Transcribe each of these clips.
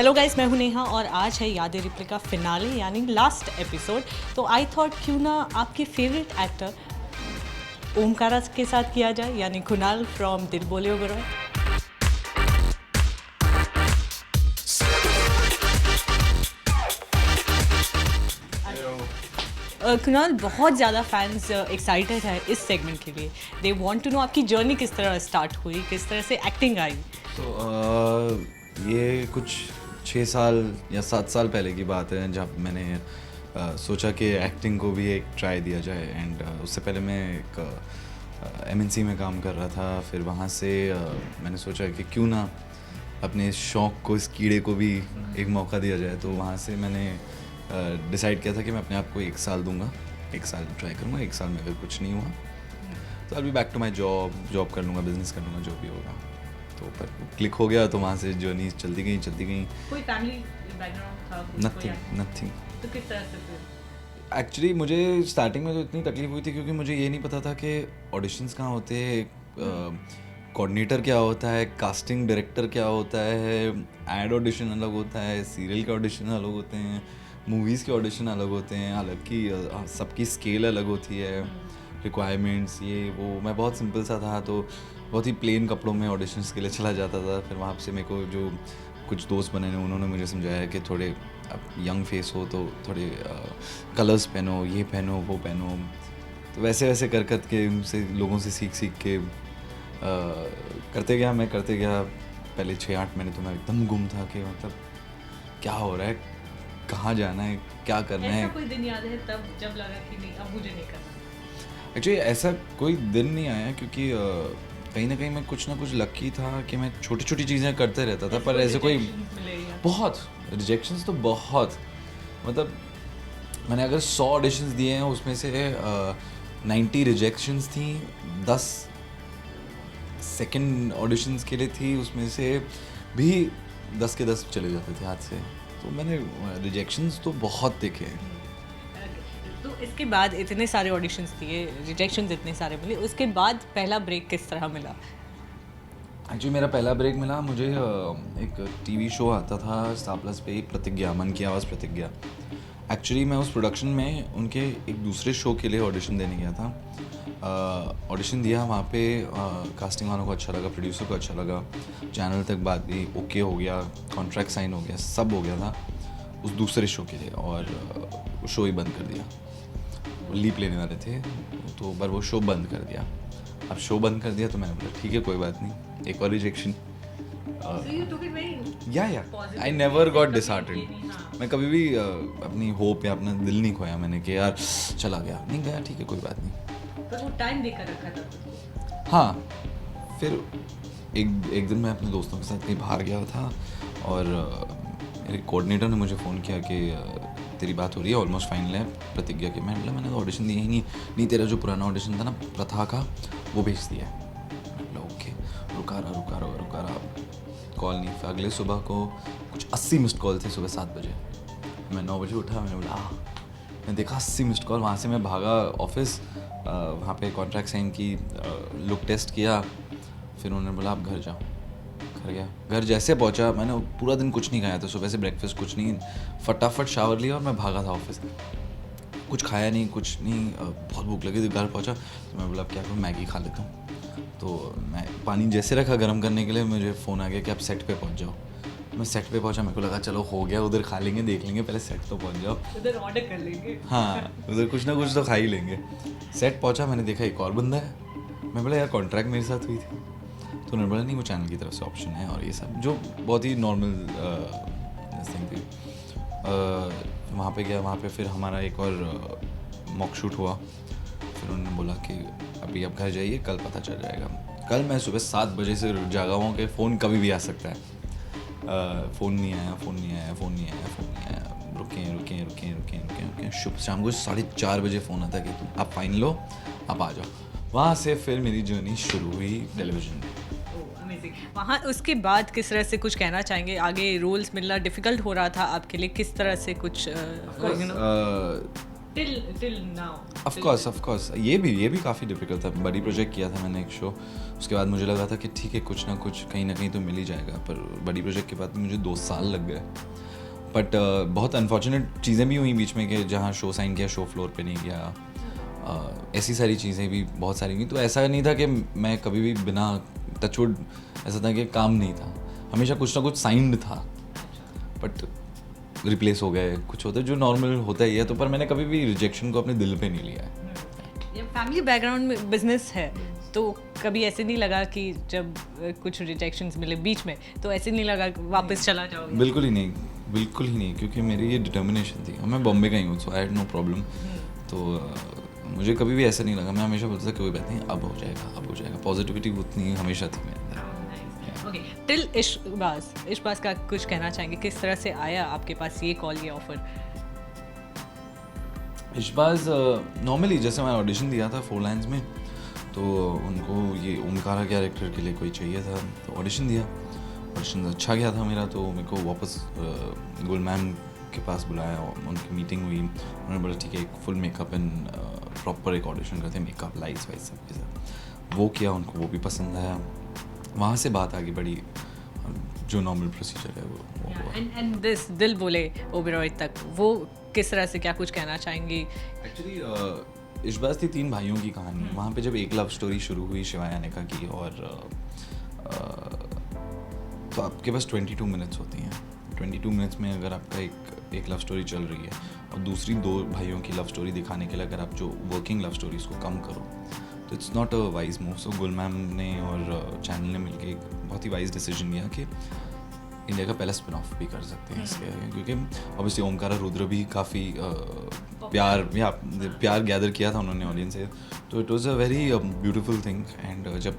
Hello guys, मैं हूं नेहा और आज है यादें रिप्लिका फिनाले यानी लास्ट एपिसोड। तो आई थॉट क्यों ना आपके फेवरेट एक्टर ओमकारा के साथ किया जाए, यानी कुणाल फ्रॉम दिल बोले ओबेरॉय। कुणाल, बहुत ज़्यादा फैंस एक्साइटेड है इस सेगमेंट के लिए। दे वांट टू नो आपकी जर्नी किस तरह स्टार्ट हुई, किस तरह से एक्टिंग आई। तो ये कुछ 6 साल या 7 साल पहले की बात है जब मैंने सोचा कि एक्टिंग को भी एक ट्राई दिया जाए। एंड उससे पहले मैं एक MNC में काम कर रहा था। फिर वहाँ से मैंने सोचा कि क्यों ना अपने शौक़ को, इस कीड़े को भी एक मौका दिया जाए। तो वहाँ से मैंने डिसाइड किया था कि मैं अपने आप को 1 साल दूंगा, 1 साल ट्राई करूँगा। 1 साल में अगर कुछ नहीं हुआ तो I be back to my job कर लूँगा, बिजनेस कर लूँगा, जो भी होगा। तो पर क्लिक हो गया, तो वहाँ से जर्नी चलती गई। कोई फैमिली बैकग्राउंड था? नथिंग। तो किस तरह से फिर? एक्चुअली मुझे स्टार्टिंग में तो इतनी तकलीफ हुई थी क्योंकि मुझे ये नहीं पता था कि ऑडिशंस कहाँ होते हैं, कोऑर्डिनेटर क्या होता है, कास्टिंग डायरेक्टर क्या होता है, एड ऑडिशन अलग होता है, सीरियल के ऑडिशन अलग होते हैं, मूवीज़ के ऑडिशन अलग होते हैं, हालांकि सबकी स्केल अलग होती है, रिक्वायरमेंट्स ये वो। मैं बहुत सिंपल सा था, तो बहुत ही प्लेन कपड़ों में ऑडिशंस के लिए चला जाता था। फिर वहाँ से मेरे को जो कुछ दोस्त बने ने, उन्होंने मुझे समझाया कि थोड़े अब यंग फेस हो तो थोड़े कलर्स पहनो, ये पहनो, वो पहनो। तो वैसे वैसे कर के उनसे, लोगों से सीख के करते गया। पहले 6-8 महीने तो मैं एकदम गुम था कि मतलब क्या हो रहा है, कहाँ जाना है, क्या करना है। ऐसा कोई दिन याद है तब जब लगा कि नहीं, अब मुझे नहीं करना? एक्चुअली ऐसा कोई दिन नहीं आया क्योंकि कहीं ना कहीं मैं कुछ ना कुछ लकी था कि मैं छोटी छोटी चीज़ें करते रहता था। पर ऐसे कोई बहुत रिजेक्शंस तो बहुत, मतलब मैंने अगर 100 ऑडिशंस दिए हैं उसमें से 90 रिजेक्शंस थी, 10 सेकंड ऑडिशंस के लिए थी, उसमें से भी 10 के 10 चले जाते थे हाथ से। तो मैंने रिजेक्शंस तो बहुत देखे हैं। तो इसके बाद इतने सारे ऑडिशंस दिए, रिजेक्शंस इतने सारे मिले, उसके बाद पहला ब्रेक किस तरह मिला? एक्चुअली मेरा पहला ब्रेक मिला मुझे, एक टीवी शो आता था स्टार प्लस पे, प्रतिज्ञा, मन की आवाज़ प्रतिज्ञा। एक्चुअली मैं उस प्रोडक्शन में उनके एक दूसरे शो के लिए ऑडिशन देने गया था। ऑडिशन दिया वहाँ पे, कास्टिंग वालों को अच्छा लगा, प्रोड्यूसर को अच्छा लगा, चैनल तक बात भी ओके हो गया, कॉन्ट्रैक्ट साइन हो गया, सब हो गया था उस दूसरे शो के लिए। और शो ही बंद कर दिया। लीप लेने वाले थे तो पर वो शो बंद कर दिया। अब शो बंद कर दिया तो मैंने बोला ठीक है, कोई बात नहीं, एक और रिजेक्शन। या आई नेवर गॉट डिसहार्टेंड। मैं कभी भी अपनी होप या अपना दिल नहीं खोया मैंने कि यार चला गया, नहीं गया, ठीक है, कोई बात नहीं। तो वो टाइम देकर रखा था। हाँ, फिर एक दिन मैं अपने दोस्तों के साथ कहीं बाहर गया था और मेरे कोऑर्डिनेटर ने मुझे फ़ोन किया कि तेरी बात हो रही है, ऑलमोस्ट फाइनल है प्रतिज्ञा की। मैंने तो ऑडिशन दिया ही नहीं, तेरा जो पुराना ऑडिशन था ना प्रथा का, वो भेज दिया। मैं ओके, रुका रहा, कॉल नहीं। फिर अगले सुबह को कुछ 80 मिस्ड कॉल थे, सुबह 7 बजे। मैं 9 बजे उठा, मैंने बोला मैं देखा 80 मिस्ड कॉल। वहाँ से मैं भागा ऑफिस, वहाँ पे कॉन्ट्रैक्ट साइन की, लुक टेस्ट किया। फिर उन्होंने बोला आप घर जाओ। घर गया, घर जैसे पहुंचा, मैंने पूरा दिन कुछ नहीं खाया था, सुबह से ब्रेकफास्ट कुछ नहीं, फटाफट शावर लिया और मैं भागा था ऑफिस। कुछ खाया नहीं, कुछ नहीं, बहुत भूख लगी थी। घर पहुंचा तो मैं बोला अब क्या करूँ, मैगी खा लेता हूँ। तो मैं पानी जैसे रखा गर्म करने के लिए, मुझे फ़ोन आ गया कि आप सेट पे पहुंच जाओ। मैं सेट पे पहुंचा, मेरे को लगा चलो हो गया, उधर खा लेंगे, देख लेंगे, पहले सेट तो पहुंच जाओ, उधर ऑर्डर कर लेंगे। हाँ, उधर कुछ ना कुछ तो खा ही लेंगे। सेट पहुंचा, मैंने देखा एक और बंदा है। मैं बोला यार कॉन्ट्रैक्ट मेरे साथ हुई थी। तो उन्होंने बोला नहीं, वो चैनल की तरफ से ऑप्शन है और ये सब, जो बहुत ही नॉर्मल थिंग थी। वहाँ पे गया, वहाँ पे फिर हमारा एक और मॉक शूट हुआ। फिर उन्होंने बोला कि अभी आप घर जाइए, कल पता चल जाएगा। कल मैं सुबह 7 बजे से जागा हुआ कि फ़ोन कभी भी आ सकता है। फ़ोन नहीं आया। रुके। शुभ शाम को 4:30 बजे फ़ोन आता कि आप फाइनल हो, आप आ जाओ। वहाँ से फिर मेरी जर्नी शुरू हुई टेलीविज़न में। वहाँ उसके बाद किस तरह से कुछ कहना चाहेंगे? आगे रोल्स मिलना डिफ़िकल्ट हो रहा था आपके लिए, किस तरह से कुछ till now. ऑफ कोर्स ये भी काफ़ी डिफिकल्ट था. बड़ी प्रोजेक्ट किया था मैंने एक शो, उसके बाद मुझे लगा था कि ठीक है कुछ ना कुछ कहीं ना कहीं तो मिल ही जाएगा, पर बड़ी प्रोजेक्ट के बाद मुझे 2 साल लग गए. बट बहुत अनफॉर्चुनेट चीज़ें भी हुई बीच में कि जहाँ शो साइन किया शो फ्लोर पे नहीं गया. ऐसी सारी चीज़ें भी बहुत सारी हुई. तो ऐसा नहीं था कि मैं कभी भी बिना टचवुड, ऐसा था कि काम नहीं था, हमेशा कुछ ना कुछ साइंड था. बट रिप्लेस हो गए, कुछ होता है जो नॉर्मल होता ही है. तो पर मैंने कभी भी रिजेक्शन को अपने दिल पे नहीं लिया है. फैमिली बैकग्राउंड में बिजनेस है, तो कभी ऐसे नहीं लगा कि जब कुछ रिजेक्शंस मिले बीच में तो ऐसे नहीं लगा कि वापस चला जाओगे? बिल्कुल ही नहीं, क्योंकि मेरी ये डिटर्मिनेशन थी. मैं बॉम्बे का ही हूँ, सो आई हैड नो प्रॉब्लम. तो मुझे कभी भी ऐसा नहीं लगा. मैं हमेशा बोलता था कोई बात नहीं, अब हो जाएगा. पॉजिटिविटी उतनी हमेशा थी मेरे अंदर. ओके, टिल इश्कबाज का कुछ कहना चाहेंगे? किस तरह से आया आपके पास ये कॉल, ये ऑफर? इश्कबाज नॉर्मली जैसे मैं ऑडिशन दिया था 4 लाइन्स में, तो उनको ये ओमकारा कैरेक्टर के लिए कोई चाहिए था, तो ऑडिशन दिया. ऑडिशन अच्छा गया था मेरा, तो मेरे को वापस गुल मैम के पास बुलाया. उनकी मीटिंग हुई, उन्होंने बोला ठीक है एक फुल मेकअप एंड प्रॉपर एक ऑडिशन करते हैं, मेकअप लाइट्स वाइट्स सब के साथ. वो किया, उनको वो भी पसंद आया. वहाँ से बात आगे बढ़ी, जो नॉर्मल प्रोसीजर है वो. एंड दिस दिल बोले ओबेरॉय तक, वो किस तरह से, क्या कुछ कहना चाहेंगी? एक्चुअली इश्कबाज थी 3 भाइयों की कहानी. वहाँ पे जब एक लव स्टोरी शुरू हुई शिवाया नेका की, और तो आपके पास 22 मिनट्स होती हैं. 22 मिनट्स में अगर आपका एक लव स्टोरी चल रही है और दूसरी 2 भाइयों की लव स्टोरी दिखाने के लिए अगर आप जो वर्किंग लव स्टोरीज को कम करो, तो it's not a wise move. So Gul ma'am ने और चैनल ने मिलकर एक बहुत ही वाइज डिसीजन लिया कि इंडिया का पहला स्पिन ऑफ भी कर सकते हैं इसके, क्योंकि ऑब्वियसली ओमकारा रुद्र भी काफ़ी प्यार गैदर किया था उन्होंने ऑडियंस से. तो it was a very beautiful thing. And जब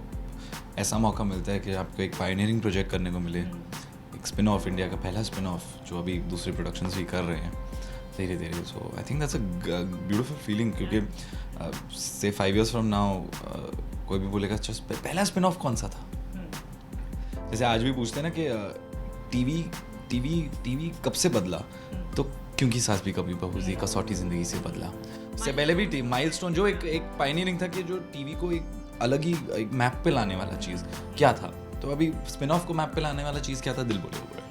ऐसा मौका मिलता है कि आपको एक पायनियरिंग प्रोजेक्ट करने को मिले, एक स्पिन ऑफ, इंडिया का पहला स्पिन ऑफ, जो अभी दूसरे प्रोडक्शंस भी कर रहे हैं धीरे धीरे. So I think that's a beautiful feeling, क्योंकि से 5 years फ्रॉम नाउ कोई भी बोलेगा अच्छा पहला स्पिन ऑफ कौन सा था. जैसे आज भी पूछते हैं ना कि टीवी कब से बदला, तो क्योंकि सास भी कभी बहू थी, कसौटी जिंदगी से बदला. उससे पहले भी माइलस्टोन जो एक पायनियरिंग था कि जो टीवी को एक अलग ही एक मैप पे लाने वाला चीज़ क्या था, तो अभी स्पिन ऑफ को मैप पे लाने वाला चीज़ क्या था, Dil Bole Oberoi.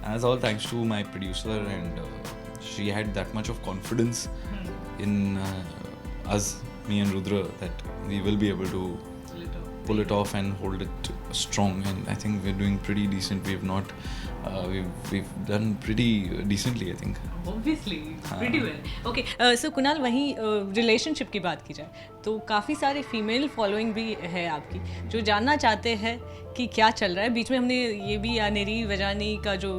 And it's all thanks to my producer, and she had that much of confidence in us, me and Rudra, that we will be able to pull it off and hold it strong. And I think we're doing pretty decent. We've done pretty decently, I think. Obviously, pretty well. Okay, so Kunal, वहीं relationship की बात की जाए तो काफ़ी सारे female following भी है आपकी, जो जानना चाहते हैं कि क्या चल रहा है. बीच में हमने ये भी अनेरी वजानी का जो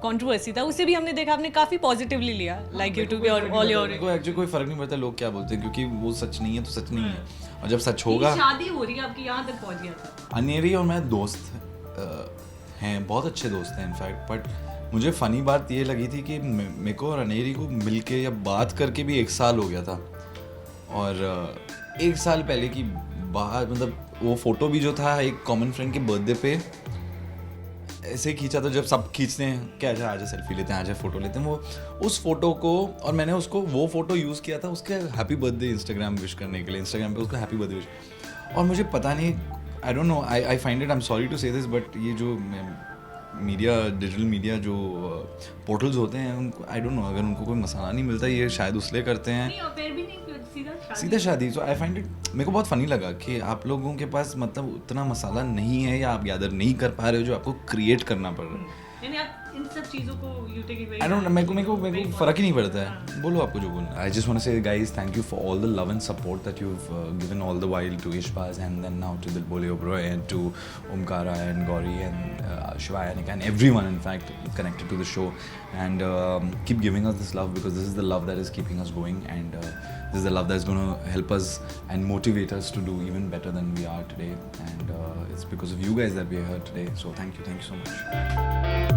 कंट्रोवर्सी था, उसे भी हमने देखा, आपने काफ़ी पॉजिटिवली लिया, like you to be all your. को एक्चुअली कोई फर्क नहीं पड़ता लोग क्या बोलते हैं, क्योंकि वो सच नहीं है तो सच नहीं है. और जब सच होगा, शादी हो रही है आपकी, यहाँ तक पहुँच गया था. अनेरी और मैं दोस्त हैं, बहुत अच्छे दोस्त हैं इनफैक्ट. बट मुझे फ़नी बात ये लगी थी कि मेरे को और अनेरी को मिलके या बात करके भी 1 साल हो गया था. और 1 साल पहले की बात, मतलब वो फ़ोटो भी जो था एक कॉमन फ्रेंड के बर्थडे पे ऐसे ही खींचा था. जब सब खींचते हैं क्या, आजा सेल्फी लेते हैं, आजा फ़ोटो लेते हैं, वो उस फ़ोटो को, और मैंने उसको वो फ़ोटो यूज़ किया था उसके हैप्पी बर्थडे इंस्टाग्राम विश करने के लिए. इंस्टाग्राम पे उसको हैप्पी बर्थडे विश, और मुझे पता नहीं, I don't know, I find it, I am sorry to say this, but ये जो मीडिया, डिजिटल मीडिया जो पोर्टल्स होते हैं, उनको आई डोंट नो, अगर उनको कोई मसाला नहीं मिलता, ये शायद उसलिए करते हैं सीधा शादी. सो आई फाइंड इट, मेरे को बहुत फ़नी लगा कि आप लोगों के पास मतलब उतना मसाला नहीं है, या आप गैदर नहीं कर पा रहे हो जो आपको क्रिएट करना पड़ रहा है. इन सब चीज़ों को you take it very, I don't, मेरे को फ़र्क ही नहीं पड़ता है. बोलो आपको जो बोलना. I just want to say guys, thank you for all the love and support that you have given all the while to Ishqbaaz, and then now to Dil Bole Oberoi, and to Omkara and Gauri and Shivaay Anika and everyone in fact connected to the show. And keep giving us this love, because this is the love that is keeping us going, and this is the love that is going to help us and motivate us to do even better than we are today. And it's because of you guys that we are here today. So thank you so much.